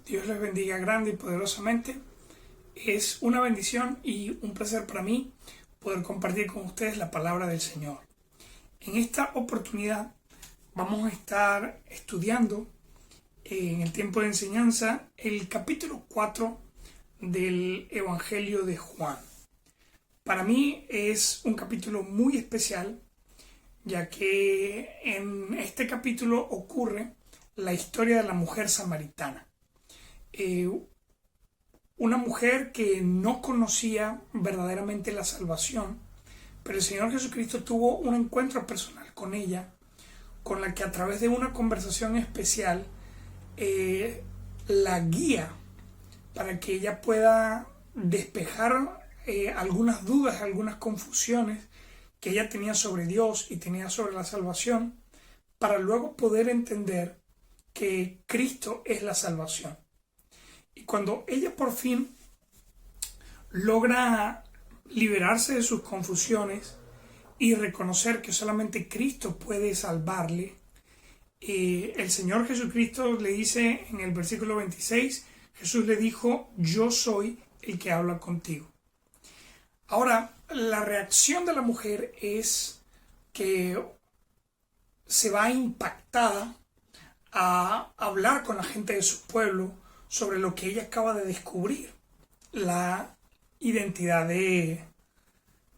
Dios les bendiga grande y poderosamente. Es una bendición y un placer para mí poder compartir con ustedes la palabra del Señor. En esta oportunidad vamos a estar estudiando en el tiempo de enseñanza el capítulo 4 del Evangelio de Juan. Para mí es un capítulo muy especial, ya que en este capítulo ocurre la historia de la mujer samaritana. Una mujer que no conocía verdaderamente la salvación, pero el Señor Jesucristo tuvo un encuentro personal con ella, con la que a través de una conversación especial la guía para que ella pueda despejar algunas dudas, algunas confusiones que ella tenía sobre Dios y tenía sobre la salvación, para luego poder entender que Cristo es la salvación. Y cuando ella por fin logra liberarse de sus confusiones y reconocer que solamente Cristo puede salvarle, el Señor Jesucristo le dice en el versículo 26, Jesús le dijo: yo soy el que habla contigo. Ahora, la reacción de la mujer es que se va impactada a hablar con la gente de su pueblo sobre lo que ella acaba de descubrir, la identidad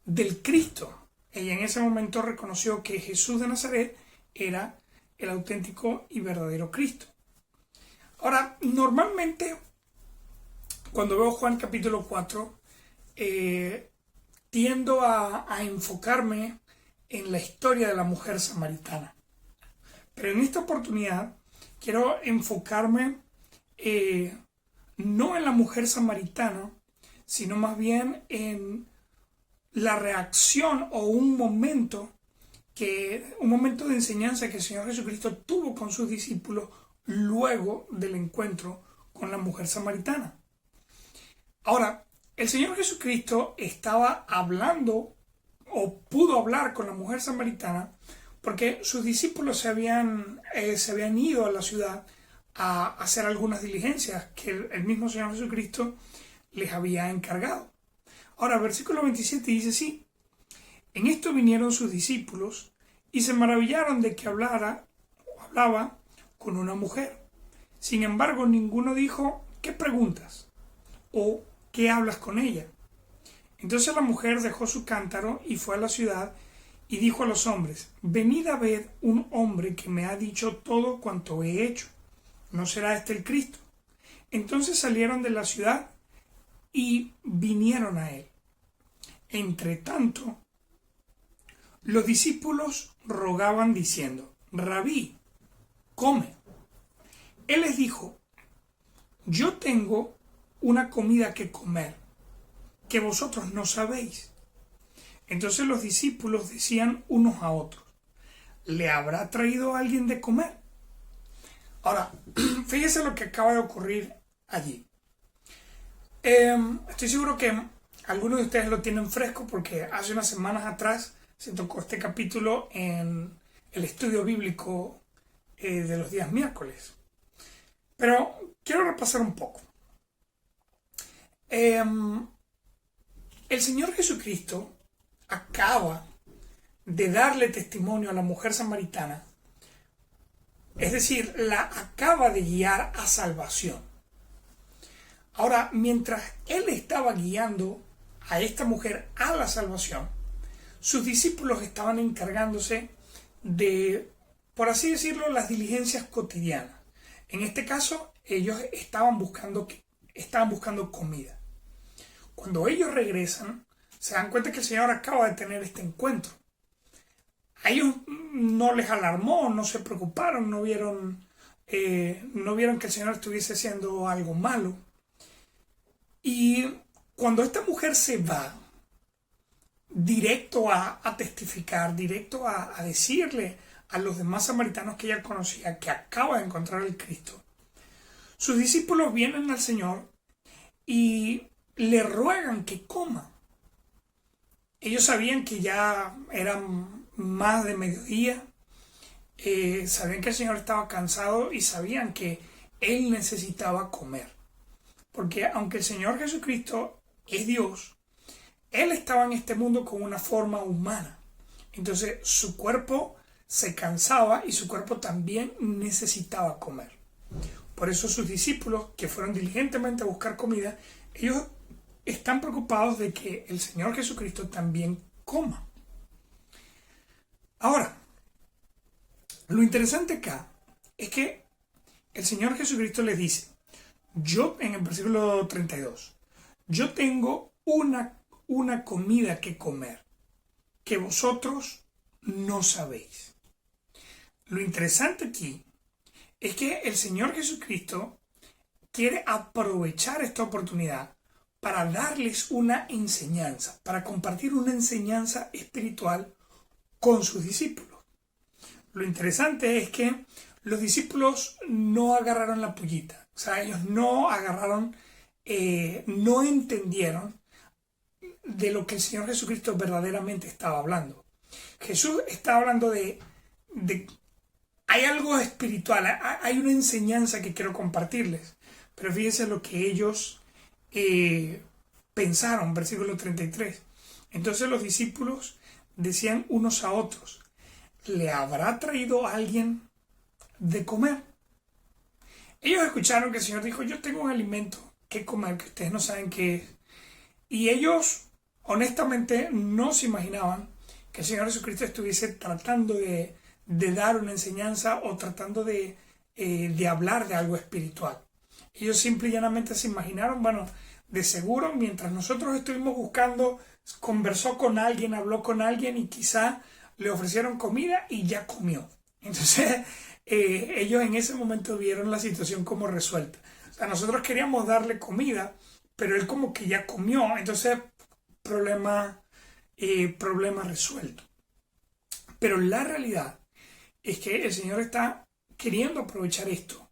del Cristo. Ella en ese momento reconoció que Jesús de Nazaret era el auténtico y verdadero Cristo. Ahora, normalmente cuando veo Juan capítulo 4, tiendo a enfocarme en la historia de la mujer samaritana. Pero en esta oportunidad quiero enfocarme no en la mujer samaritana, sino más bien en la reacción o un momento de enseñanza que el Señor Jesucristo tuvo con sus discípulos luego del encuentro con la mujer samaritana. Ahora, el Señor Jesucristo estaba hablando o pudo hablar con la mujer samaritana porque sus discípulos se habían ido a la ciudad a hacer algunas diligencias que el mismo Señor Jesucristo les había encargado. Ahora, versículo 27 dice así: en esto vinieron sus discípulos y se maravillaron de que hablaba con una mujer. Sin embargo, ninguno dijo: ¿qué preguntas? ¿O qué hablas con ella? Entonces la mujer dejó su cántaro y fue a la ciudad y dijo a los hombres: venid a ver un hombre que me ha dicho todo cuanto he hecho. ¿No será este el Cristo? Entonces salieron de la ciudad y vinieron a él. Entre tanto, los discípulos rogaban diciendo: Rabí, come. Él les dijo: yo tengo una comida que comer, que vosotros no sabéis. Entonces los discípulos decían unos a otros: ¿le habrá traído alguien de comer? Ahora, fíjese lo que acaba de ocurrir allí. Estoy seguro que algunos de ustedes lo tienen fresco porque hace unas semanas atrás se tocó este capítulo en el estudio bíblico de los días miércoles. Pero quiero repasar un poco. El Señor Jesucristo acaba de darle testimonio a la mujer samaritana, es decir, la acaba de guiar a salvación. Ahora, mientras Él estaba guiando a esta mujer a la salvación, sus discípulos estaban encargándose de, por así decirlo, las diligencias cotidianas. En este caso, ellos estaban buscando comida. Cuando ellos regresan, se dan cuenta que el Señor acaba de tener este encuentro. A ellos no les alarmó, no se preocuparon, no vieron que el Señor estuviese haciendo algo malo. Y cuando esta mujer se va directo a testificar, directo a decirle a los demás samaritanos que ella conocía que acaba de encontrar al Cristo, sus discípulos vienen al Señor y le ruegan que coma. Ellos sabían que ya eran más de mediodía, sabían que el Señor estaba cansado y sabían que Él necesitaba comer. Porque aunque el Señor Jesucristo es Dios, Él estaba en este mundo con una forma humana. Entonces su cuerpo se cansaba y su cuerpo también necesitaba comer. Por eso sus discípulos, que fueron diligentemente a buscar comida, ellos están preocupados de que el Señor Jesucristo también coma. Ahora, lo interesante acá es que el Señor Jesucristo les dice, yo, en el versículo 32, yo tengo una comida que comer, que vosotros no sabéis. Lo interesante aquí es que el Señor Jesucristo quiere aprovechar esta oportunidad para darles una enseñanza, para compartir una enseñanza espiritual con sus discípulos. Lo interesante es que los discípulos no agarraron la pullita, o sea, ellos no agarraron, no entendieron de lo que el Señor Jesucristo verdaderamente estaba hablando. Jesús estaba hablando de hay algo espiritual, hay una enseñanza que quiero compartirles, pero fíjense lo que ellos pensaron, versículo 33. Entonces los discípulos decían unos a otros, ¿le habrá traído alguien de comer? Ellos escucharon que el Señor dijo, yo tengo un alimento que comer que ustedes no saben qué es. Y ellos honestamente no se imaginaban que el Señor Jesucristo estuviese tratando de dar una enseñanza o tratando de hablar de algo espiritual. Ellos simple y llanamente se imaginaron, bueno, de seguro mientras nosotros estuvimos buscando, conversó con alguien, habló con alguien y quizá le ofrecieron comida y ya comió. Entonces ellos en ese momento vieron la situación como resuelta. O sea, nosotros queríamos darle comida, pero él como que ya comió. Entonces, problema resuelto. Pero la realidad es que el Señor está queriendo aprovechar esto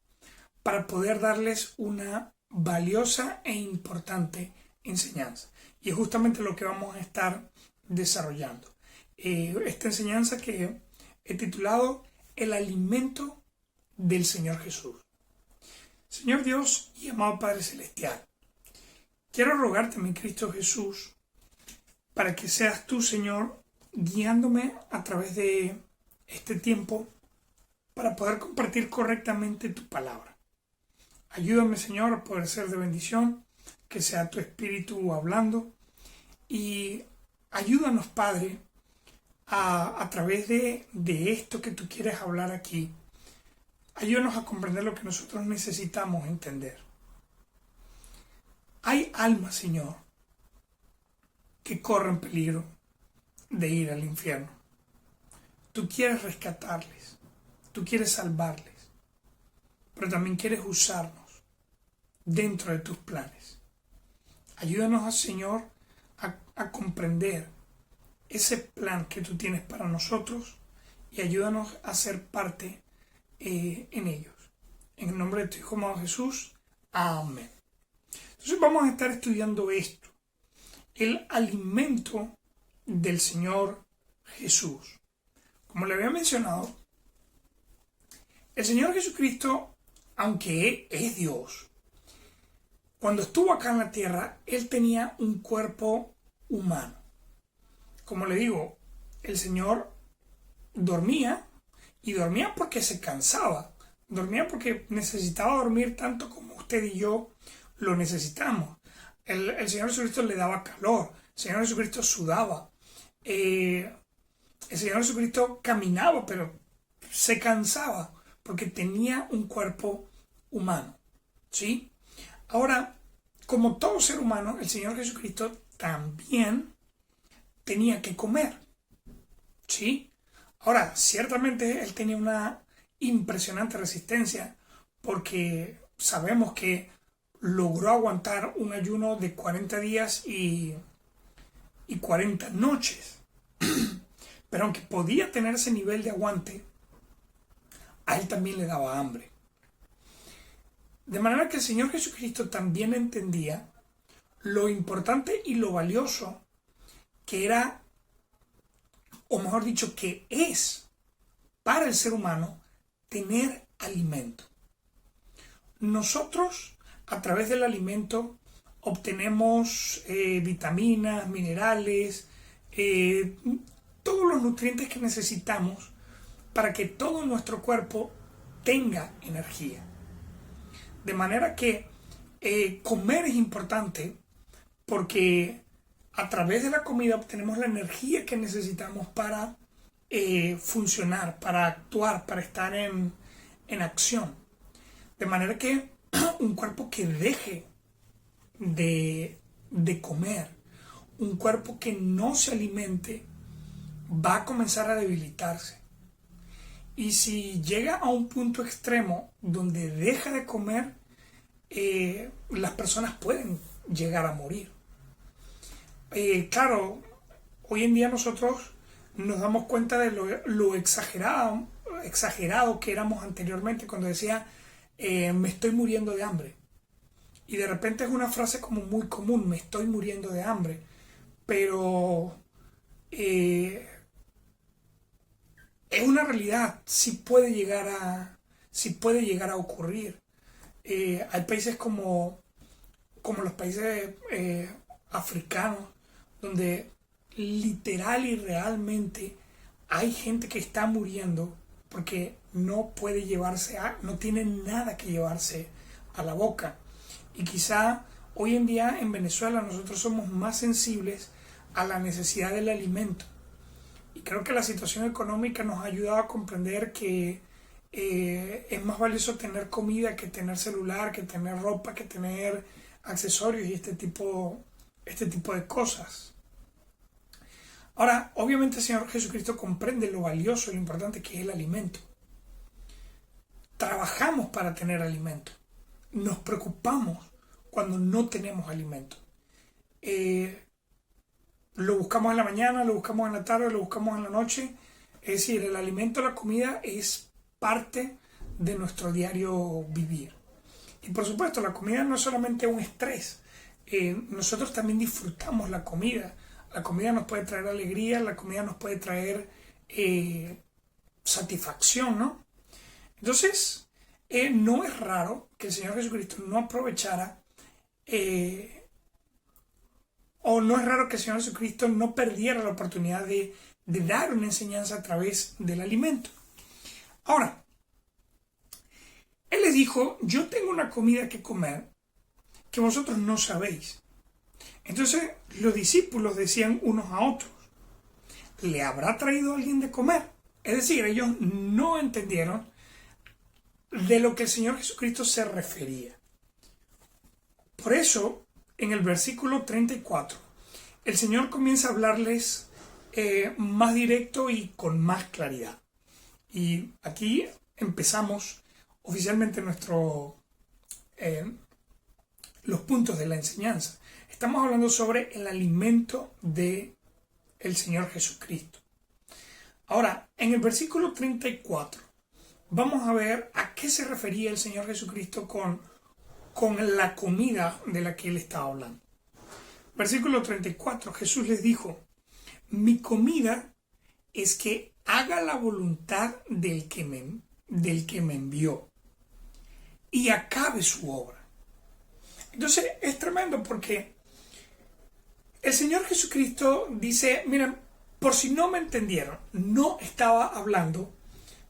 para poder darles una valiosa e importante enseñanza. Y es justamente lo que vamos a estar desarrollando. Esta enseñanza que he titulado El alimento del Señor Jesús. Señor Dios y amado Padre Celestial, quiero rogarte, mi Cristo Jesús, para que seas tú, Señor, guiándome a través de este tiempo para poder compartir correctamente tu palabra. Ayúdame, Señor, a poder ser de bendición, que sea tu Espíritu hablando y ayúdanos, Padre, a través de esto que tú quieres hablar aquí. Ayúdanos a comprender lo que nosotros necesitamos entender. Hay almas, Señor, que corren peligro de ir al infierno. Tú quieres rescatarles, tú quieres salvarles, pero también quieres usarnos dentro de tus planes. Ayúdanos, Señor, a comprender ese plan que tú tienes para nosotros y ayúdanos a ser parte en ellos. En el nombre de tu Hijo amado Jesús. Amén. Entonces vamos a estar estudiando esto. El alimento del Señor Jesús. Como le había mencionado, el Señor Jesucristo, aunque es Dios, cuando estuvo acá en la tierra, Él tenía un cuerpo humano. Como le digo, el Señor dormía y dormía porque se cansaba. Dormía porque necesitaba dormir tanto como usted y yo lo necesitamos. El Señor Jesucristo le daba calor. El Señor Jesucristo sudaba. El Señor Jesucristo caminaba, pero se cansaba porque tenía un cuerpo humano. ¿Sí? Ahora, como todo ser humano, el Señor Jesucristo también tenía que comer. ¿Sí? Ahora, ciertamente Él tenía una impresionante resistencia porque sabemos que logró aguantar un ayuno de 40 días y 40 noches. Pero aunque podía tener ese nivel de aguante, a Él también le daba hambre. De manera que el Señor Jesucristo también entendía lo importante y lo valioso que era, o mejor dicho, que es para el ser humano tener alimento. nosotros a través del alimento obtenemos vitaminas, minerales, todos los nutrientes que necesitamos para que todo nuestro cuerpo tenga energía. De manera que comer es importante porque a través de la comida obtenemos la energía que necesitamos para funcionar, para actuar, para estar en acción. De manera que un cuerpo que deje de comer, un cuerpo que no se alimente, va a comenzar a debilitarse. Y si llega a un punto extremo donde deja de comer, las personas pueden llegar a morir. Claro, hoy en día nosotros nos damos cuenta de lo exagerado que éramos anteriormente cuando decía me estoy muriendo de hambre. Y de repente es una frase como muy común, me estoy muriendo de hambre. Pero es una realidad, sí puede llegar a ocurrir. Hay países como los países africanos, donde literal y realmente hay gente que está muriendo porque no tiene nada que llevarse a la boca. Y quizá hoy en día en Venezuela nosotros somos más sensibles a la necesidad del alimento. Y creo que la situación económica nos ha ayudado a comprender que es más valioso tener comida que tener celular, que tener ropa, que tener accesorios y este tipo de cosas. Ahora, obviamente el Señor Jesucristo comprende lo valioso y lo importante que es el alimento. Trabajamos para tener alimento. Nos preocupamos cuando no tenemos alimento. Lo buscamos en la mañana, lo buscamos en la tarde, lo buscamos en la noche. Es decir, el alimento, la comida es parte de nuestro diario vivir. Y por supuesto, la comida no es solamente un estrés. Nosotros también disfrutamos la comida. La comida nos puede traer alegría, la comida nos puede traer satisfacción, ¿no? Entonces, no es raro que el Señor Jesucristo no aprovechara o no es raro que el Señor Jesucristo no perdiera la oportunidad de dar una enseñanza a través del alimento. Ahora, Él les dijo, yo tengo una comida que comer que vosotros no sabéis. Entonces los discípulos decían unos a otros, ¿le habrá traído alguien de comer? Es decir, ellos no entendieron de lo que el Señor Jesucristo se refería. Por eso, en el versículo 34, el Señor comienza a hablarles más directo y con más claridad. Y aquí empezamos oficialmente los puntos de la enseñanza. Estamos hablando sobre el alimento del Señor Jesucristo. Ahora, en el versículo 34, vamos a ver a qué se refería el Señor Jesucristo con la comida de la que Él estaba hablando. Versículo 34, Jesús les dijo, mi comida es que haga la voluntad del que me envió y acabe su obra. Entonces es tremendo porque el Señor Jesucristo dice, miren, por si no me entendieron, no estaba hablando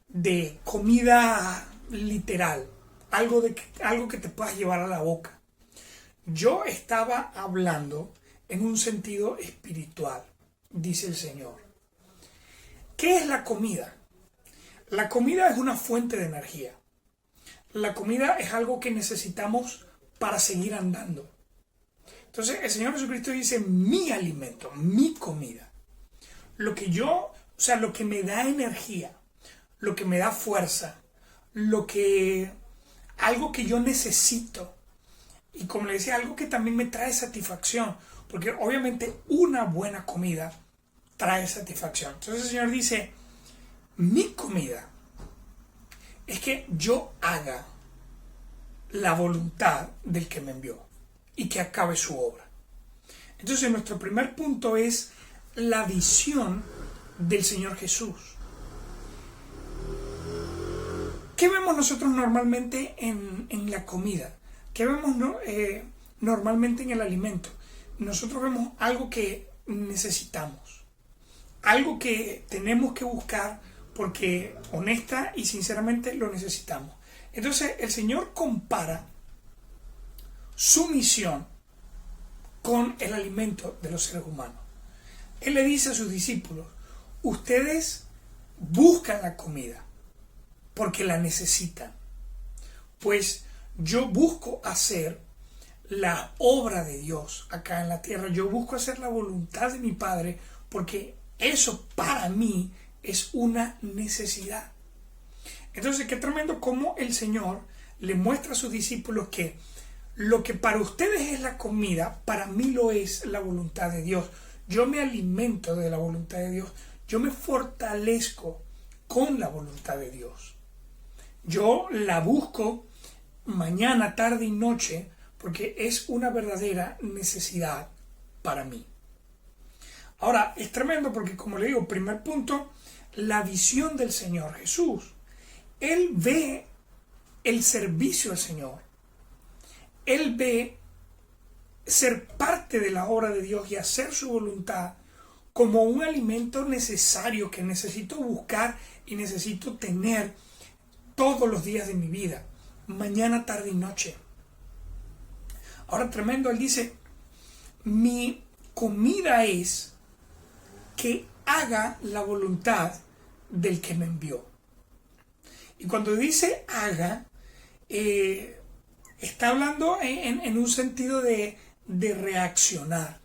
de comida literal, algo que te puedas llevar a la boca. Yo estaba hablando en un sentido espiritual, dice el Señor. ¿Qué es la comida? La comida es una fuente de energía. La comida es algo que necesitamos para seguir andando. Entonces el Señor Jesucristo dice, mi alimento, mi comida. Lo que me da energía, lo que me da fuerza, algo que yo necesito. Y como le decía, algo que también me trae satisfacción. Porque obviamente una buena comida trae satisfacción. Entonces el Señor dice, mi comida es que yo haga la voluntad del que me envió y que acabe su obra. Entonces nuestro primer punto es la visión del Señor Jesús. ¿Qué vemos nosotros normalmente en la comida? ¿Qué vemos normalmente en el alimento? Nosotros vemos algo que necesitamos, algo que tenemos que buscar porque honesta y sinceramente lo necesitamos. Entonces el Señor compara su misión con el alimento de los seres humanos. Él le dice a sus discípulos, ustedes buscan la comida porque la necesitan, pues yo busco hacer la obra de Dios acá en la tierra. Yo busco hacer la voluntad de mi Padre porque eso para mí es una necesidad. Entonces, qué tremendo cómo el Señor le muestra a sus discípulos que lo que para ustedes es la comida, para mí lo es la voluntad de Dios. Yo me alimento de la voluntad de Dios. Yo me fortalezco con la voluntad de Dios. Yo la busco mañana, tarde y noche porque es una verdadera necesidad para mí. Ahora, es tremendo porque, como le digo, primer punto, la visión del Señor Jesús. Él ve el servicio al Señor. Él ve ser parte de la obra de Dios y hacer su voluntad como un alimento necesario que necesito buscar y necesito tener todos los días de mi vida, mañana, tarde y noche. Ahora, tremendo, él dice, mi comida es que haga la voluntad del que me envió. Y cuando dice haga, está hablando en un sentido de reaccionar.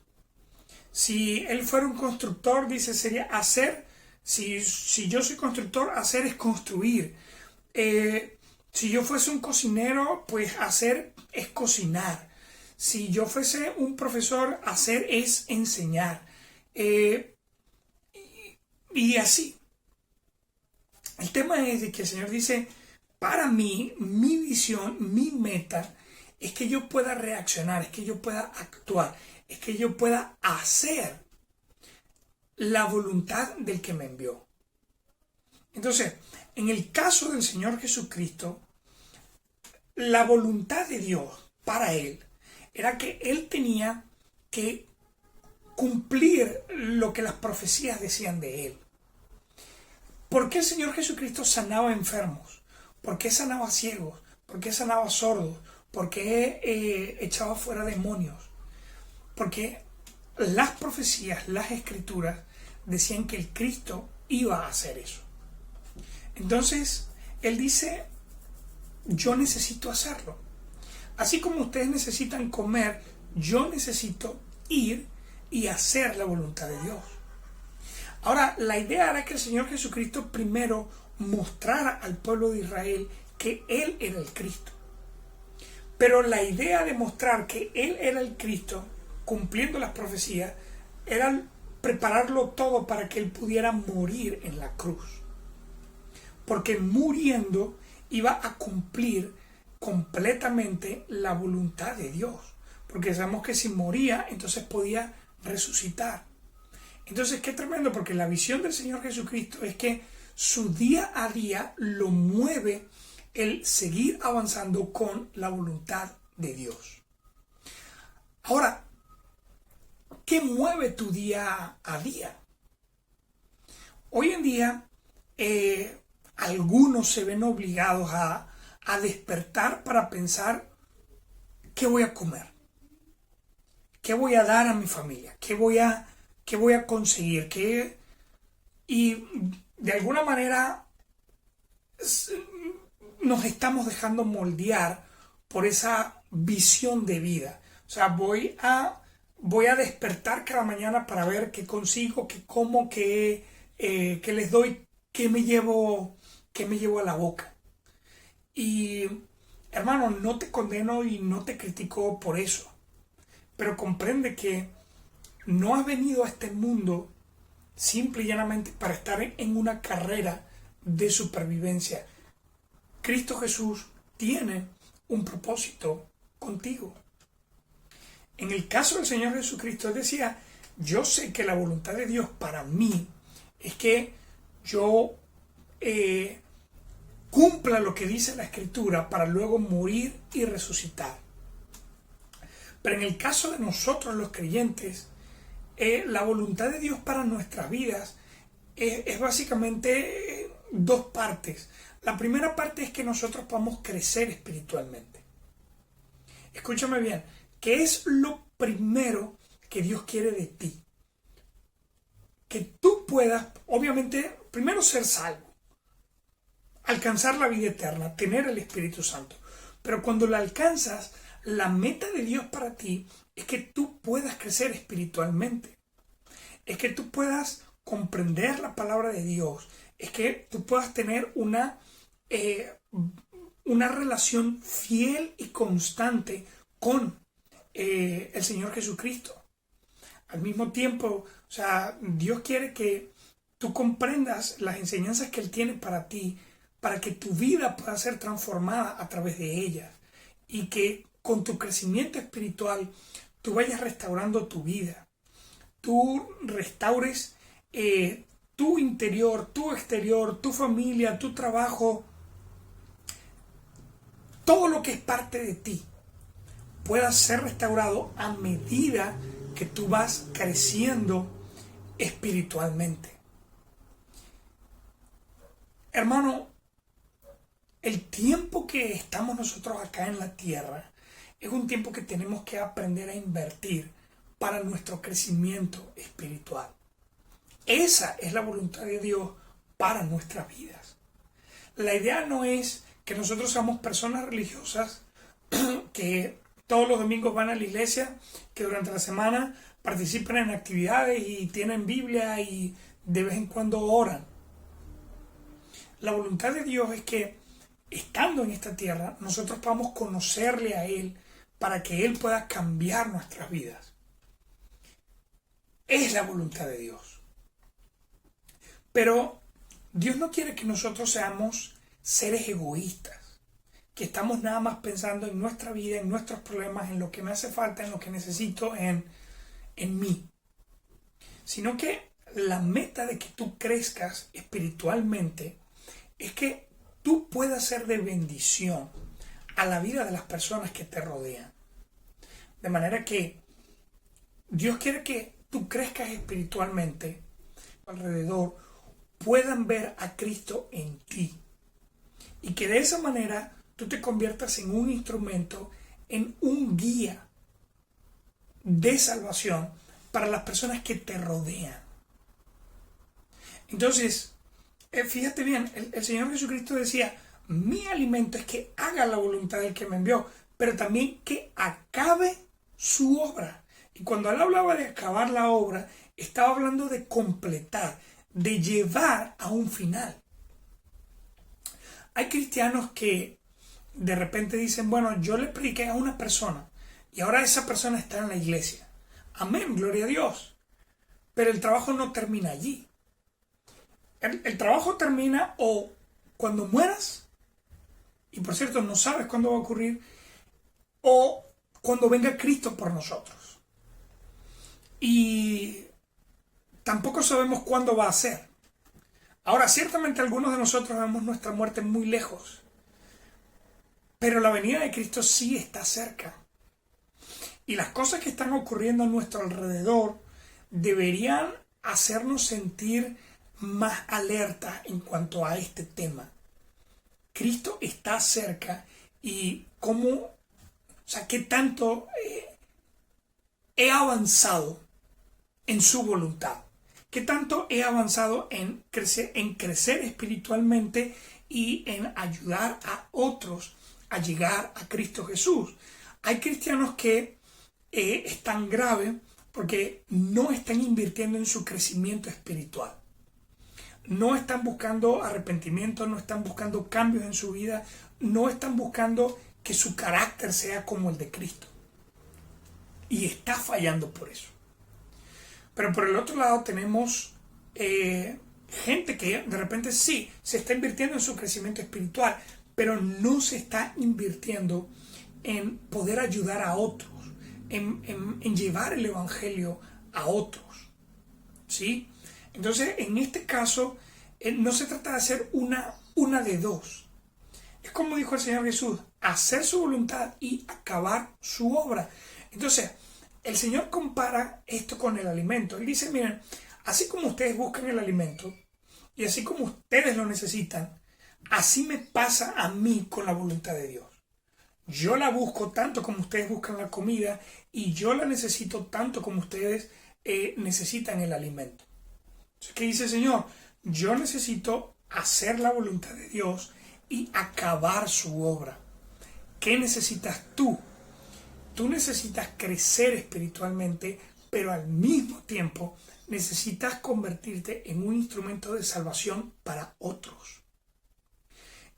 Si él fuera un constructor, dice, sería hacer. Si yo soy constructor, hacer es construir. Si yo fuese un cocinero, pues hacer es cocinar. Si yo fuese un profesor, hacer es enseñar. Y así. El tema es de que el Señor dice, para mí, mi visión, mi meta, es que yo pueda reaccionar, es que yo pueda actuar, es que yo pueda hacer la voluntad del que me envió. Entonces, en el caso del Señor Jesucristo, la voluntad de Dios para Él era que Él tenía que cumplir lo que las profecías decían de Él. ¿Por qué el Señor Jesucristo sanaba enfermos? ¿Por qué sanaba ciegos? ¿Por qué sanaba sordos? ¿Por qué echaba fuera demonios? Porque las profecías, las escrituras decían que el Cristo iba a hacer eso. Entonces, Él dice, yo necesito hacerlo. Así como ustedes necesitan comer, yo necesito ir y hacer la voluntad de Dios. Ahora, la idea era que el Señor Jesucristo primero mostrara al pueblo de Israel que Él era el Cristo. Pero la idea de mostrar que Él era el Cristo, cumpliendo las profecías, era prepararlo todo para que Él pudiera morir en la cruz. Porque muriendo iba a cumplir completamente la voluntad de Dios. Porque sabemos que si moría, entonces podía resucitar. Entonces, qué tremendo, porque la visión del Señor Jesucristo es que su día a día lo mueve el seguir avanzando con la voluntad de Dios. Ahora, ¿qué mueve tu día a día? Hoy en día, algunos se ven obligados a despertar para pensar, ¿qué voy a comer? ¿Qué voy a dar a mi familia? ¿Qué voy a conseguir? Y de alguna manera nos estamos dejando moldear por esa visión de vida. O sea, voy a despertar cada mañana para ver qué consigo, qué como, qué les doy, qué me llevo a la boca. Y hermano, no te condeno y no te critico por eso, pero comprende que no has venido a este mundo simple y llanamente para estar en una carrera de supervivencia. Cristo Jesús tiene un propósito contigo. En el caso del Señor Jesucristo, Él decía, yo sé que la voluntad de Dios para mí es que yo cumpla lo que dice la Escritura para luego morir y resucitar. Pero en el caso de nosotros los creyentes, la voluntad de Dios para nuestras vidas es básicamente dos partes. La primera parte es que nosotros podamos crecer espiritualmente. Escúchame bien, ¿qué es lo primero que Dios quiere de ti? Que tú puedas, obviamente, primero ser salvo, alcanzar la vida eterna, tener el Espíritu Santo. Pero cuando la alcanzas, la meta de Dios para ti es que tú puedas crecer espiritualmente. Es que tú puedas comprender la palabra de Dios. Es que tú puedas tener una relación fiel y constante con el Señor Jesucristo. Al mismo tiempo, o sea, Dios quiere que tú comprendas las enseñanzas que Él tiene para ti, para que tu vida pueda ser transformada a través de ellas y que con tu crecimiento espiritual tú vayas restaurando tu vida, tú restaures tu interior, tu exterior, tu familia, tu trabajo, todo lo que es parte de ti pueda ser restaurado a medida que tú vas creciendo espiritualmente. Hermano, el tiempo que estamos nosotros acá en la tierra es un tiempo que tenemos que aprender a invertir para nuestro crecimiento espiritual. Esa es la voluntad de Dios para nuestras vidas. La idea no es que nosotros seamos personas religiosas que todos los domingos van a la iglesia, que durante la semana participan en actividades y tienen Biblia y de vez en cuando oran. La voluntad de Dios es que, estando en esta tierra, nosotros podamos conocerle a Él para que Él pueda cambiar nuestras vidas. Es la voluntad de Dios. Pero Dios no quiere que nosotros seamos seres egoístas, que estamos nada más pensando en nuestra vida, en nuestros problemas, en lo que me hace falta, en lo que necesito, en mí. Sino que la meta de que tú crezcas espiritualmente es que tú puedas ser de bendición a la vida de las personas que te rodean. De manera que Dios quiere que tú crezcas espiritualmente, alrededor puedan ver a Cristo en ti. Y que de esa manera tú te conviertas en un instrumento, en un guía de salvación para las personas que te rodean. Entonces, fíjate bien, el Señor Jesucristo decía, mi alimento es que haga la voluntad del que me envió, pero también que acabe su obra. Y cuando Él hablaba de acabar la obra, estaba hablando de completar, de llevar a un final. Hay cristianos que de repente dicen, bueno, yo le prediqué a una persona y ahora esa persona está en la iglesia. Amén, gloria a Dios. Pero el trabajo no termina allí. El trabajo termina o cuando mueras, y por cierto no sabes cuándo va a ocurrir, o cuando venga Cristo por nosotros. Y tampoco sabemos cuándo va a ser. Ahora, ciertamente algunos de nosotros vemos nuestra muerte muy lejos, pero la venida de Cristo sí está cerca. Y las cosas que están ocurriendo a nuestro alrededor deberían hacernos sentir más alerta en cuanto a este tema. Cristo está cerca y qué tanto he avanzado en su voluntad, qué tanto he avanzado en crecer espiritualmente y en ayudar a otros a llegar a Cristo Jesús. Hay cristianos que están graves porque no están invirtiendo en su crecimiento espiritual. No están buscando arrepentimiento, no están buscando cambios en su vida, no están buscando que su carácter sea como el de Cristo. Y está fallando por eso. Pero por el otro lado tenemos gente que de repente sí, se está invirtiendo en su crecimiento espiritual, pero no se está invirtiendo en poder ayudar a otros, en llevar el evangelio a otros. ¿Sí? Entonces, en este caso, no se trata de hacer una de dos. Es como dijo el Señor Jesús, hacer su voluntad y acabar su obra. Entonces, el Señor compara esto con el alimento. Él dice, miren, así como ustedes buscan el alimento y así como ustedes lo necesitan, así me pasa a mí con la voluntad de Dios. Yo la busco tanto como ustedes buscan la comida y yo la necesito tanto como ustedes necesitan el alimento. Entonces, ¿qué dice el Señor? Yo necesito hacer la voluntad de Dios y acabar su obra. ¿Qué necesitas tú? Tú necesitas crecer espiritualmente, pero al mismo tiempo necesitas convertirte en un instrumento de salvación para otros.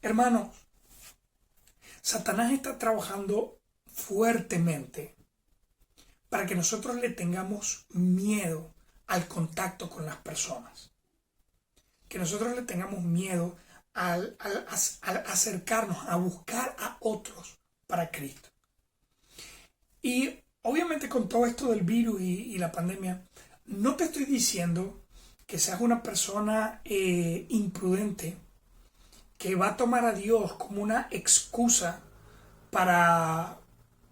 Hermanos, Satanás está trabajando fuertemente para que nosotros le tengamos miedo al contacto con las personas. Que nosotros le tengamos miedo al acercarnos, a buscar a otros para Cristo. Y obviamente con todo esto del virus y la pandemia, no te estoy diciendo que seas una persona imprudente que va a tomar a Dios como una excusa para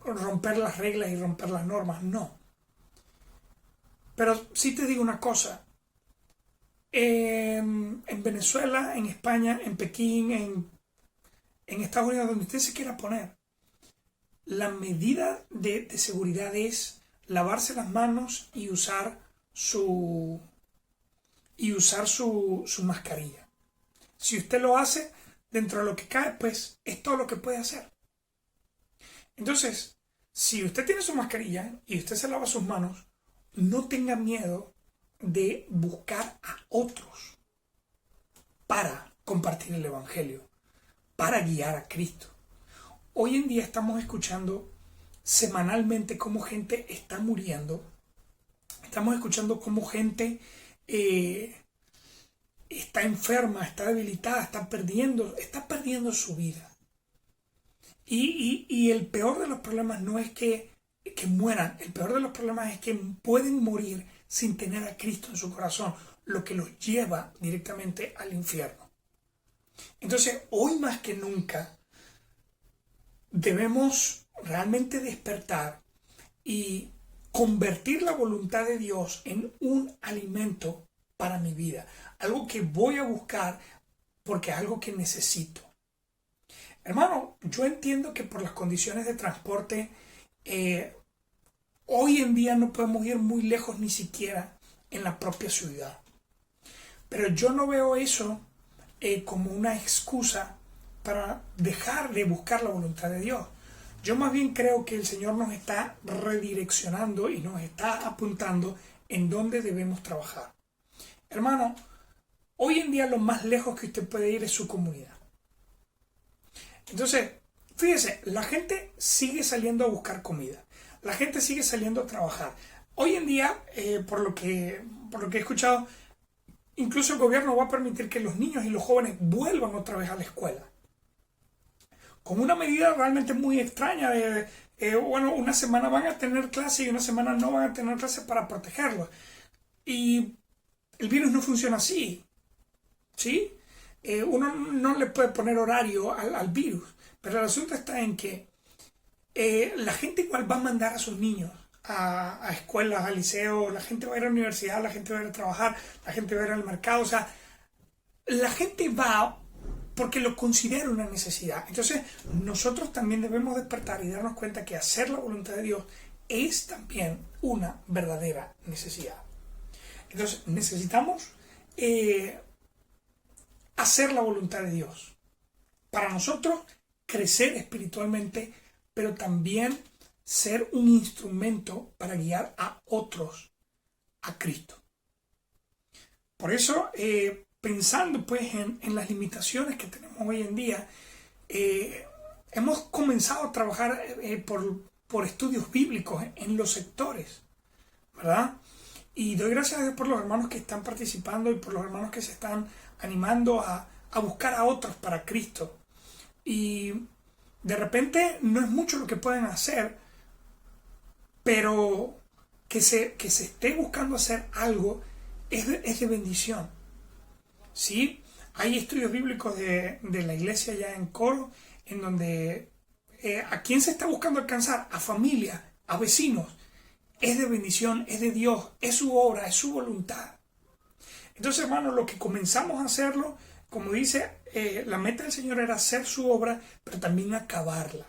romper las reglas y romper las normas. No. Pero sí te digo una cosa. En Venezuela, en España, en Pekín, en Estados Unidos, donde usted se quiera poner, la medida de seguridad es lavarse las manos y usar su mascarilla. Si usted lo hace, dentro de lo que cae, pues es todo lo que puede hacer. Entonces, si usted tiene su mascarilla y usted se lava sus manos, no tenga miedo de buscar a otros para compartir el Evangelio, para guiar a Cristo. Hoy en día estamos escuchando semanalmente cómo gente está muriendo. Estamos escuchando cómo gente está enferma, está debilitada, está perdiendo su vida. Y el peor de los problemas no es que mueran, el peor de los problemas es que pueden morir sin tener a Cristo en su corazón, lo que los lleva directamente al infierno. Entonces, hoy más que nunca, debemos realmente despertar y convertir la voluntad de Dios en un alimento para mi vida, algo que voy a buscar porque es algo que necesito. Hermano, yo entiendo que por las condiciones de transporte, hoy en día no podemos ir muy lejos ni siquiera en la propia ciudad. Pero yo no veo eso como una excusa para dejar de buscar la voluntad de Dios. Yo más bien creo que el Señor nos está redireccionando y nos está apuntando en dónde debemos trabajar. Hermano, hoy en día lo más lejos que usted puede ir es su comunidad. Entonces, fíjese, la gente sigue saliendo a buscar comida. La gente sigue saliendo a trabajar. Hoy en día, por lo que he escuchado, incluso el gobierno va a permitir que los niños y los jóvenes vuelvan otra vez a la escuela. Con una medida realmente muy extraña de, una semana van a tener clase y una semana no van a tener clase para protegerlos. Y el virus no funciona así, ¿sí? Uno no le puede poner horario al virus, pero el asunto está en que la gente igual va a mandar a sus niños a escuelas, a liceos, la gente va a ir a la universidad, la gente va a ir a trabajar, la gente va a ir al mercado, o sea, la gente va porque lo considera una necesidad. Entonces, nosotros también debemos despertar y darnos cuenta que hacer la voluntad de Dios es también una verdadera necesidad. Entonces, necesitamos hacer la voluntad de Dios. Para nosotros, crecer espiritualmente, pero también ser un instrumento para guiar a otros a Cristo. Por eso, pensando pues en las limitaciones que tenemos hoy en día, hemos comenzado a trabajar por estudios bíblicos en los sectores, ¿verdad? Y doy gracias a Dios por los hermanos que están participando y por los hermanos que se están animando a buscar a otros para Cristo. Y de repente no es mucho lo que pueden hacer, pero que se esté buscando hacer algo es de bendición. ¿Sí? Hay estudios bíblicos de la iglesia ya en Coro, en donde ¿a quién se está buscando alcanzar? A familia, a vecinos. Es de bendición, es de Dios, es su obra, es su voluntad. Entonces, hermanos, lo que comenzamos a hacerlo, como dice, la meta del Señor era hacer su obra, pero también acabarla.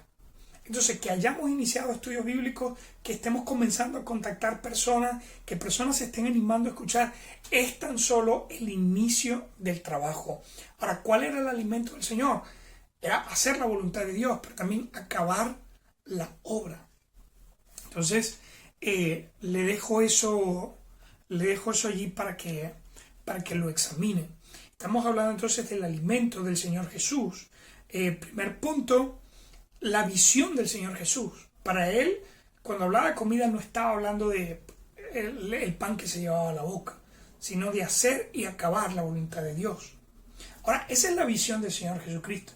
Entonces, que hayamos iniciado estudios bíblicos, que estemos comenzando a contactar personas, que personas se estén animando a escuchar, es tan solo el inicio del trabajo. Ahora, ¿cuál era el alimento del Señor? Era hacer la voluntad de Dios, pero también acabar la obra. Entonces, le dejo eso allí para que lo examinen. Estamos hablando entonces del alimento del Señor Jesús. Primer punto, la visión del Señor Jesús. Para él, cuando hablaba de comida, no estaba hablando de el pan que se llevaba a la boca, sino de hacer y acabar la voluntad de Dios. Ahora, esa es la visión del Señor Jesucristo.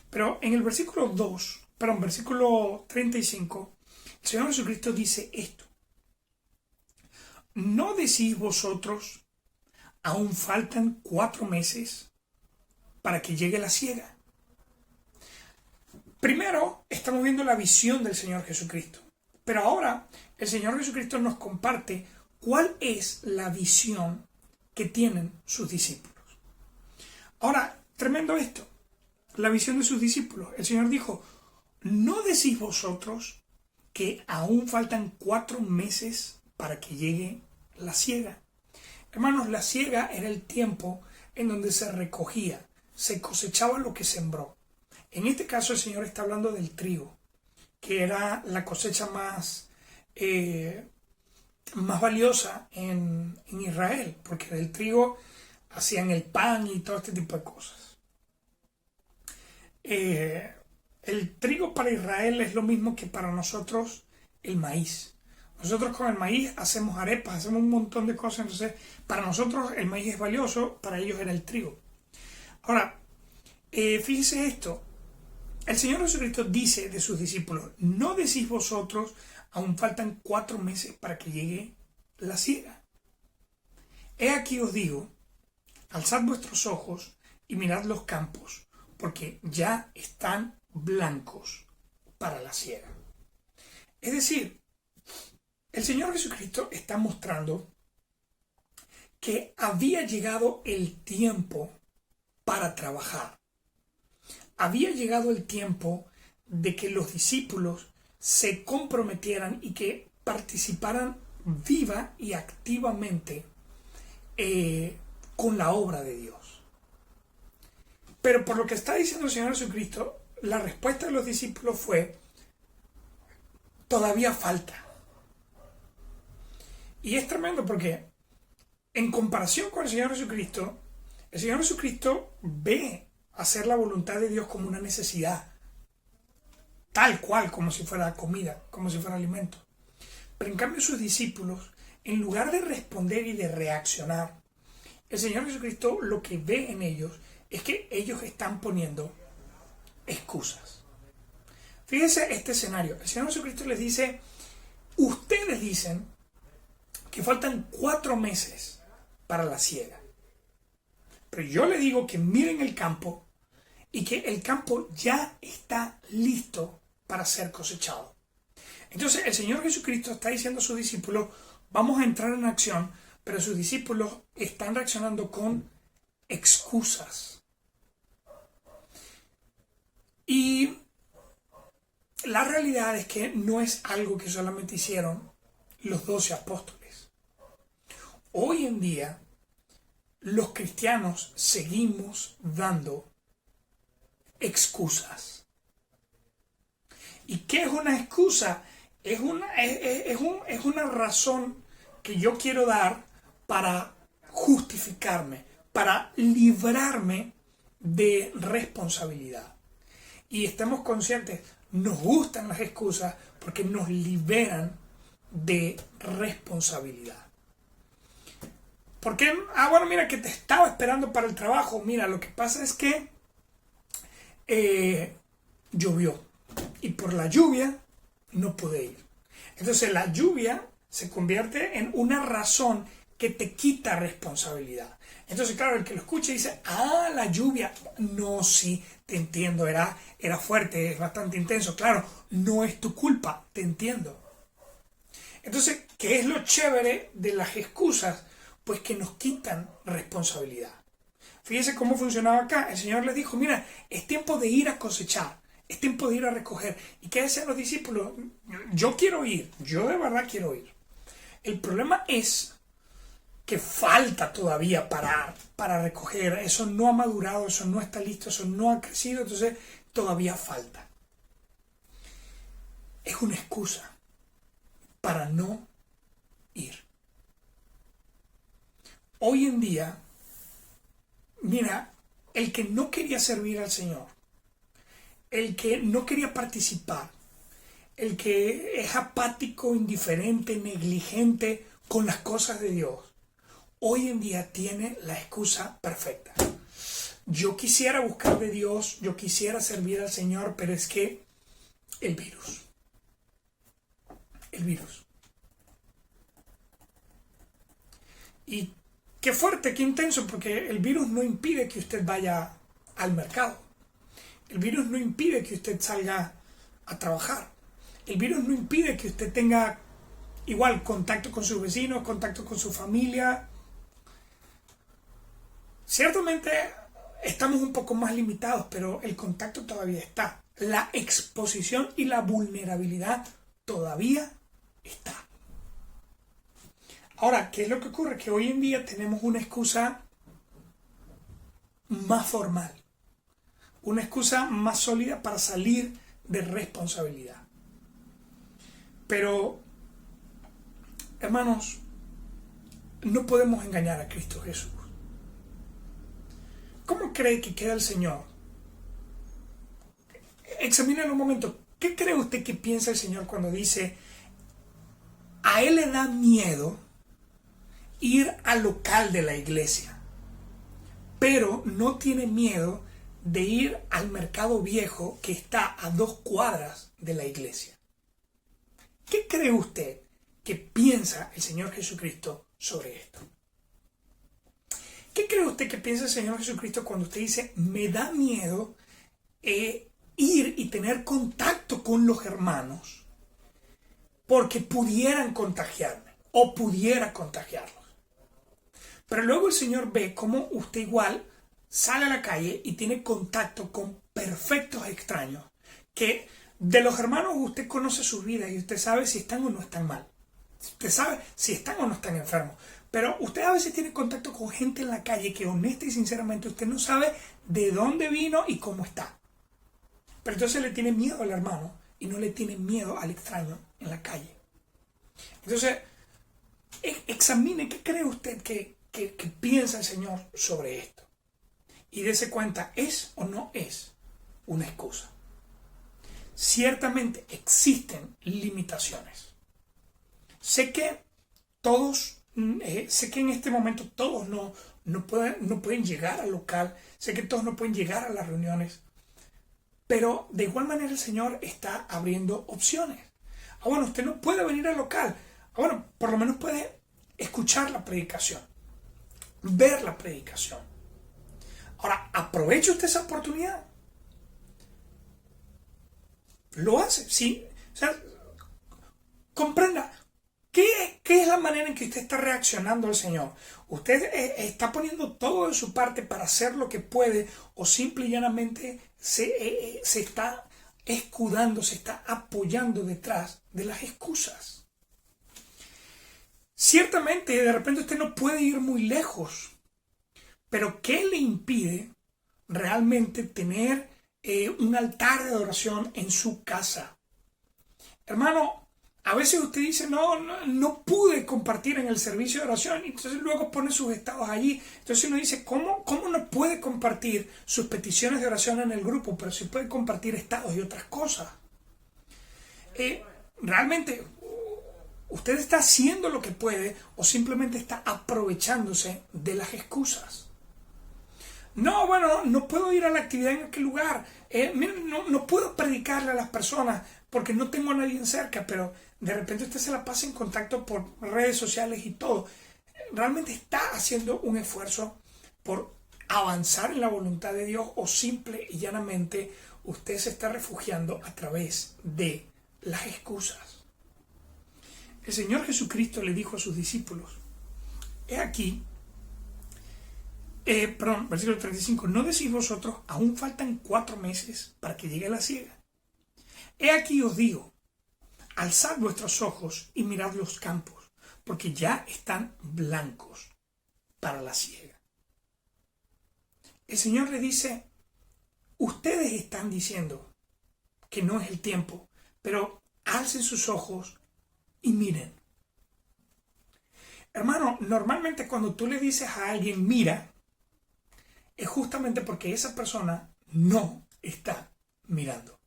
Pero en el versículo 35, el Señor Jesucristo dice esto: ¿no decís vosotros, aún faltan 4 meses para que llegue la siega? Primero, estamos viendo la visión del Señor Jesucristo. Pero ahora, el Señor Jesucristo nos comparte cuál es la visión que tienen sus discípulos. Ahora, tremendo esto. La visión de sus discípulos. El Señor dijo: ¿no decís vosotros que aún faltan 4 meses para que llegue la siega? Hermanos, la siega era el tiempo en donde se recogía, se cosechaba lo que sembró. En este caso el Señor está hablando del trigo, que era la cosecha más valiosa en Israel, porque del trigo hacían el pan y todo este tipo de cosas. El trigo para Israel es lo mismo que para nosotros el maíz. Nosotros con el maíz hacemos arepas, hacemos un montón de cosas, entonces para nosotros el maíz es valioso, para ellos era el trigo. Ahora, fíjese esto, el Señor Jesucristo dice de sus discípulos: ¿no decís vosotros, aún faltan 4 meses para que llegue la siega? He aquí os digo, alzad vuestros ojos y mirad los campos, porque ya están blancos para la siega. Es decir, el Señor Jesucristo está mostrando que había llegado el tiempo para trabajar. Había llegado el tiempo de que los discípulos se comprometieran y que participaran viva y activamente con la obra de Dios. Pero por lo que está diciendo el Señor Jesucristo, la respuesta de los discípulos fue: todavía falta. Y es tremendo porque en comparación con el Señor Jesucristo ve hacer la voluntad de Dios como una necesidad, tal cual, como si fuera comida, como si fuera alimento. Pero en cambio sus discípulos, en lugar de responder y de reaccionar, el Señor Jesucristo lo que ve en ellos es que ellos están poniendo excusas. Fíjense este escenario. El Señor Jesucristo les dice: ustedes dicen que faltan 4 meses para la siega. Pero yo les digo que miren el campo y que el campo ya está listo para ser cosechado. Entonces el Señor Jesucristo está diciendo a sus discípulos: vamos a entrar en acción, pero sus discípulos están reaccionando con excusas. Y la realidad es que no es algo que solamente hicieron los 12 apóstoles. Hoy en día, los cristianos seguimos dando excusas. ¿Y qué es una excusa? Es una razón que yo quiero dar para justificarme, para librarme de responsabilidad. Y estemos conscientes, nos gustan las excusas porque nos liberan de responsabilidad. ¿Por qué? Bueno, mira, que te estaba esperando para el trabajo. Mira, lo que pasa es que llovió y por la lluvia no pude ir. Entonces la lluvia se convierte en una razón que te quita responsabilidad. Entonces, claro, el que lo escucha dice, la lluvia. No, sí, te entiendo, era fuerte, es bastante intenso. Claro, no es tu culpa, te entiendo. Entonces, ¿qué es lo chévere de las excusas? Pues que nos quitan responsabilidad. Fíjense cómo funcionaba acá. El Señor les dijo, mira, es tiempo de ir a cosechar, es tiempo de ir a recoger. ¿Y qué decían los discípulos? Yo quiero ir, yo de verdad quiero ir. El problema es que falta todavía para recoger. Eso no ha madurado, eso no está listo, eso no ha crecido, entonces todavía falta. Es una excusa para no ir. Hoy en día, mira, el que no quería servir al Señor, el que no quería participar, el que es apático, indiferente, negligente con las cosas de Dios, hoy en día tiene la excusa perfecta. Yo quisiera buscar de Dios, yo quisiera servir al Señor, pero es que el virus. Y qué fuerte, qué intenso, porque el virus no impide que usted vaya al mercado. El virus no impide que usted salga a trabajar. El virus no impide que usted tenga igual contacto con sus vecinos, contacto con su familia. Ciertamente estamos un poco más limitados, pero el contacto todavía está. La exposición y la vulnerabilidad todavía está. Ahora, ¿qué es lo que ocurre? Que hoy en día tenemos una excusa más formal, una excusa más sólida para salir de responsabilidad. Pero, hermanos, no podemos engañar a Cristo Jesús. ¿Cómo cree que queda el Señor? Examínalo un momento. ¿Qué cree usted que piensa el Señor cuando dice, a Él le da miedo ir al local de la iglesia, pero no tiene miedo de ir al mercado viejo que está a 2 cuadras de la iglesia? ¿Qué cree usted que piensa el Señor Jesucristo sobre esto? ¿Qué cree usted que piensa el Señor Jesucristo cuando usted dice, me da miedo ir y tener contacto con los hermanos porque pudieran contagiarme o pudiera contagiarlos? Pero luego el Señor ve cómo usted igual sale a la calle y tiene contacto con perfectos extraños, que de los hermanos usted conoce sus vidas y usted sabe si están o no están mal. Usted sabe si están o no están enfermos. Pero usted a veces tiene contacto con gente en la calle que honesta y sinceramente usted no sabe de dónde vino y cómo está. Pero entonces le tiene miedo al hermano y no le tiene miedo al extraño en la calle. Entonces, examine qué cree usted que piensa el Señor sobre esto. Y dése cuenta, ¿es o no es una excusa? Ciertamente existen limitaciones. Sé que en este momento todos no pueden llegar al local, sé que todos no pueden llegar a las reuniones, pero de igual manera el Señor está abriendo opciones. Bueno, usted no puede venir al local, bueno, por lo menos puede escuchar la predicación, ver la predicación. Ahora, ¿aprovecha usted esa oportunidad? Lo hace, sí. O sea, comprenda, ¿qué es la manera en que usted está reaccionando al Señor? ¿Usted está poniendo todo de su parte para hacer lo que puede o simple y llanamente se está escudando, se está apoyando detrás de las excusas? Ciertamente, de repente usted no puede ir muy lejos, pero ¿qué le impide realmente tener un altar de adoración en su casa? Hermano, a veces usted dice, no pude compartir en el servicio de oración, y entonces luego pone sus estados allí. Entonces uno dice, ¿cómo no puede compartir sus peticiones de oración en el grupo, pero sí puede compartir estados y otras cosas? Realmente, ¿usted está haciendo lo que puede o simplemente está aprovechándose de las excusas? No puedo ir a la actividad en aquel lugar. No puedo predicarle a las personas porque no tengo a nadie cerca, pero de repente usted se la pasa en contacto por redes sociales y todo. realmente está haciendo un esfuerzo por avanzar en la voluntad de Dios, o simple y llanamente usted se está refugiando a través de las excusas. El Señor Jesucristo le dijo a sus discípulos, he aquí, versículo 35, ¿no decís vosotros, aún faltan 4 meses para que llegue la siega? He aquí os digo, alzad vuestros ojos y mirad los campos, porque ya están blancos para la siega. El Señor le dice, ustedes están diciendo que no es el tiempo, pero alcen sus ojos y miren. Hermano, normalmente cuando tú le dices a alguien mira, es justamente porque esa persona no está mirando.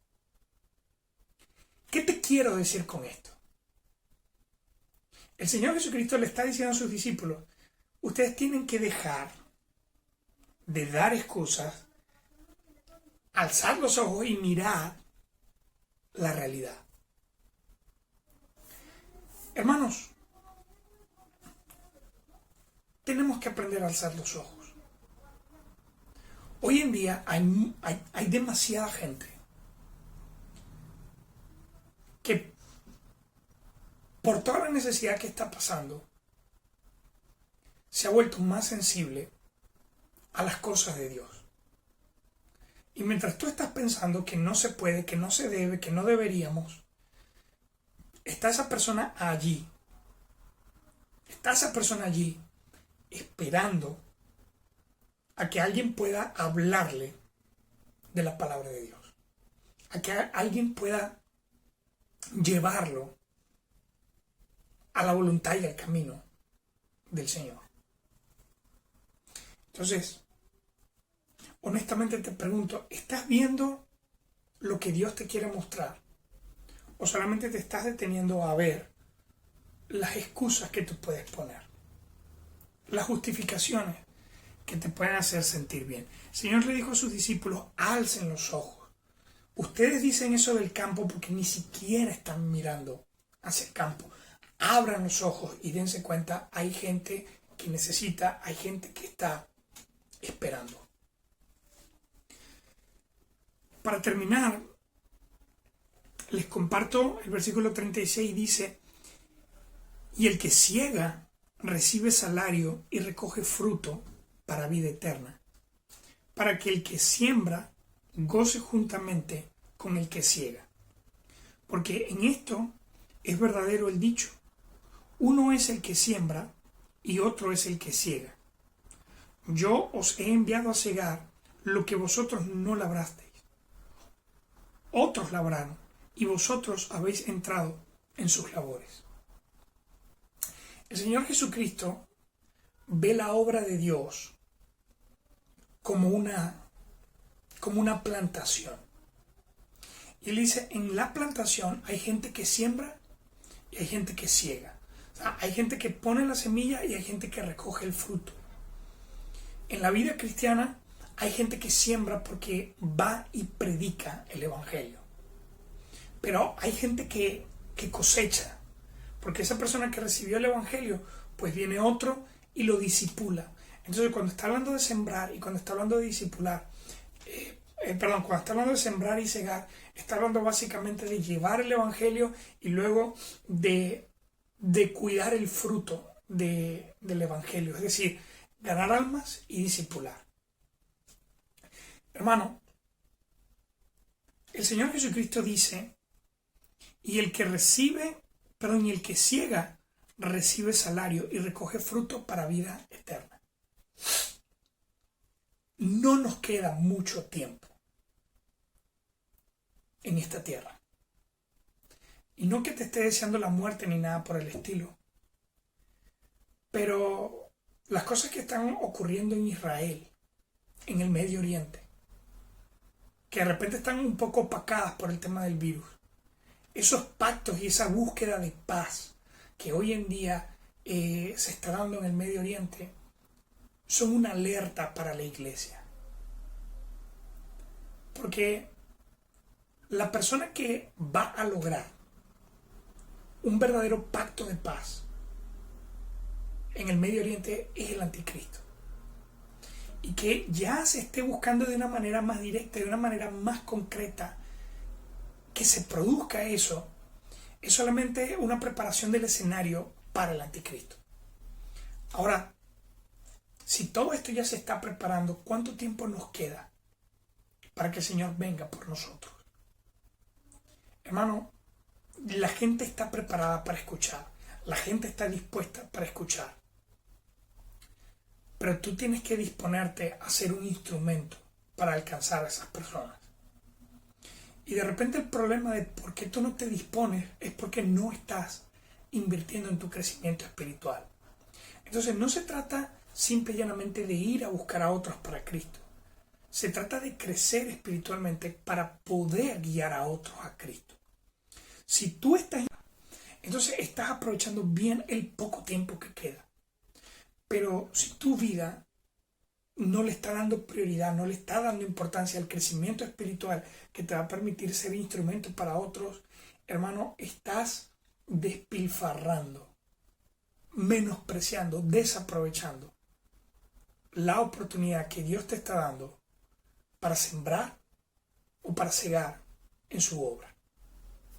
¿Qué te quiero decir con esto? El Señor Jesucristo le está diciendo a sus discípulos, ustedes tienen que dejar de dar excusas, alzar los ojos y mirar la realidad. Hermanos, tenemos que aprender a alzar los ojos. Hoy en día hay demasiada gente que, por toda la necesidad que está pasando, se ha vuelto más sensible a las cosas de Dios. Y mientras tú estás pensando que no se puede, que no se debe, que no deberíamos, está esa persona allí. Está esa persona allí esperando a que alguien pueda hablarle de la palabra de Dios. A que alguien pueda llevarlo a la voluntad y al camino del Señor. Entonces, honestamente te pregunto, ¿estás viendo lo que Dios te quiere mostrar? ¿O solamente te estás deteniendo a ver las excusas que tú puedes poner? Las justificaciones que te pueden hacer sentir bien. El Señor le dijo a sus discípulos, alcen los ojos. Ustedes dicen eso del campo porque ni siquiera están mirando hacia el campo. Abran los ojos y dense cuenta, hay gente que necesita, hay gente que está esperando. Para terminar, les comparto el versículo 36, dice, y el que siega recibe salario y recoge fruto para vida eterna, para que el que siembra goce juntamente con el que siega. Porque en esto es verdadero el dicho, uno es el que siembra y otro es el que siega. Yo os he enviado a segar lo que vosotros no labrasteis. Otros labraron y vosotros habéis entrado en sus labores. El Señor Jesucristo ve la obra de Dios como una plantación. Y él dice, en la plantación hay gente que siembra y hay gente que siega. O sea, hay gente que pone la semilla y hay gente que recoge el fruto. En la vida cristiana hay gente que siembra porque va y predica el evangelio. Pero hay gente que cosecha, porque esa persona que recibió el evangelio, pues viene otro y lo discipula. Entonces, cuando está hablando de sembrar y cuando está hablando de discipular, cuando está hablando de sembrar y cegar, está hablando básicamente de llevar el evangelio y luego de cuidar el fruto del evangelio, es decir, ganar almas y discipular. Hermano, el Señor Jesucristo dice, y el que siega recibe salario y recoge fruto para vida eterna. No nos queda mucho tiempo en esta tierra. Y no que te esté deseando la muerte ni nada por el estilo. Pero las cosas que están ocurriendo en Israel, en el Medio Oriente, que de repente están un poco opacadas por el tema del virus, esos pactos y esa búsqueda de paz que hoy en día se está dando en el Medio Oriente, son una alerta para la iglesia. Porque la persona que va a lograr un verdadero pacto de paz en el Medio Oriente es el anticristo. Y que ya se esté buscando de una manera más directa, de una manera más concreta, que se produzca eso, es solamente una preparación del escenario para el anticristo. Ahora, si todo esto ya se está preparando, ¿cuánto tiempo nos queda para que el Señor venga por nosotros? Hermano, la gente está preparada para escuchar, la gente está dispuesta para escuchar, pero tú tienes que disponerte a ser un instrumento para alcanzar a esas personas. Y de repente el problema de por qué tú no te dispones es porque no estás invirtiendo en tu crecimiento espiritual. Entonces no se trata simple y llanamente de ir a buscar a otros para Cristo. Se trata de crecer espiritualmente para poder guiar a otros a Cristo. Si tú estás, entonces estás aprovechando bien el poco tiempo que queda. Pero si tu vida no le está dando prioridad, no le está dando importancia al crecimiento espiritual que te va a permitir ser instrumento para otros, hermano, estás despilfarrando, menospreciando, desaprovechando la oportunidad que Dios te está dando para sembrar o para cegar en su obra.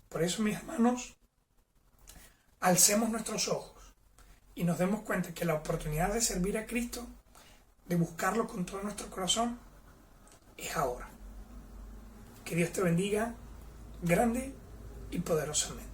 Por eso, mis hermanos, alcemos nuestros ojos y nos demos cuenta que la oportunidad de servir a Cristo, de buscarlo con todo nuestro corazón, es ahora. Que Dios te bendiga grande y poderosamente.